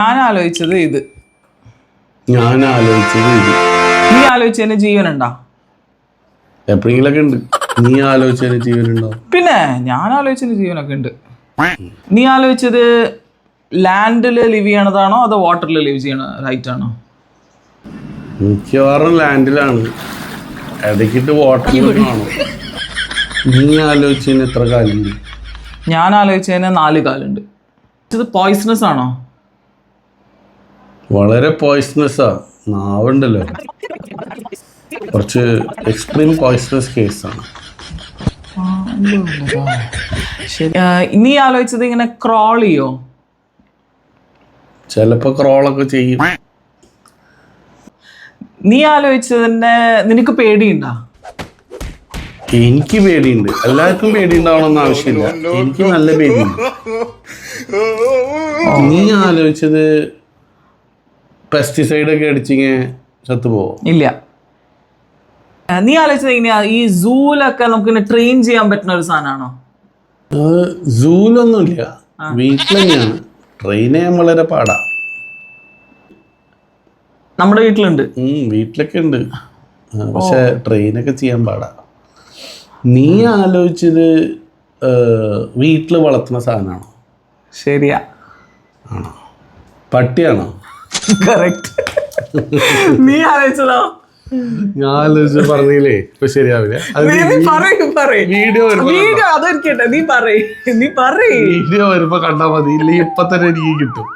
ഞാൻ ആലോചിച്ചത് ഇത്. ഞാൻ ആലോചിച്ചത് ഇത്. നീ ആലോചിച്ചതിന് ജീവനുണ്ടോ? എപ്പോഴെങ്കിലൊക്കെ ഉണ്ട്. നീ ആലോചിച്ചതിന് ജീവനുണ്ടോ? പിന്നെ ഞാൻ ആലോചിച്ചതിന് ജീവനൊക്കെ ഉണ്ട്. നീ ആലോചിച്ചത് ലാൻഡിൽ ലിവ് ചെയ്യണതാണോ അതോ വാട്ടറിൽ ലിവ് ചെയ്യണതായിട്ടാണോ? മിക്കവാറും ലാൻഡിലാണ്, ഇടയ്ക്കിട്ട് വാട്ടറിലാണോ? നീ ആലോചിച്ചതിന് എത്ര കാലുണ്ട്? ഞാൻ ആലോചിച്ചതിന് 4 കാലുണ്ട്. ഇത് പോയിസണസ് ആണോ? വളരെ പോയിസണസാ. നാവുണ്ടല്ലോ, കുറച്ച് എക്സ്ട്രീം പോയിസണസ് കേസാണ്. ശരി. നീ ആലോചിച്ചത് ഇങ്ങനെ ക്രോൾ ചെയ്യോ? ചിലപ്പോ ക്രോളൊക്കെ ചെയ്യും. നീ ആലോചിച്ചതിന്റെ നിനക്ക് പേടിയുണ്ടോ? എനിക്ക് പേടിയുണ്ട്. എല്ലാവർക്കും പേടിയുണ്ടാവണമെന്ന് ആവശ്യമില്ല. എനിക്ക് നല്ല പേടിയുണ്ട്. നീ ആലോചിച്ചത് പെസ്റ്റിസൈഡ് ഒക്കെ അടിച്ചിങ്ങനെ ചത്തുപോവോ? ഇല്ല. നീ ആലോചിച്ചത് എങ്ങനെയാ? ഈ സൂലൊക്കെ നമുക്ക് ട്രെയിൻ ചെയ്യാൻ പറ്റുന്ന ഒരു സാധനമാണോ? സൂലൊന്നുമില്ല, വീട്ടിൽ തന്നെയാണ്. ട്രെയിൻ ചെയ്യാൻ വളരെ പാടാ. നമ്മുടെ വീട്ടിലുണ്ട്. വീട്ടിലൊക്കെ ഉണ്ട്, പക്ഷെ ട്രെയിനൊക്കെ ചെയ്യാൻ പാടാ. നീ ആലോചിച്ചത് വീട്ടിൽ വളർത്തുന്ന സാധനമാണോ? ശരിയാ. ആണോ? പട്ടിയാണോ? കറക്റ്റ്. നീ ആലോചിച്ചതോ? ഞാൻ ആലോചിച്ച് പറഞ്ഞില്ലേ, ഇപ്പൊ ശരിയാവില്ല. വീഡിയോ വീഡിയോ അതൊരിക്കട്ടെ, നീ പറയ്. വീഡിയോ വരുമ്പോ കണ്ടാ മതി, ഇല്ലെങ്കിൽ ഇപ്പൊ തന്നെ എനിക്ക് കിട്ടും.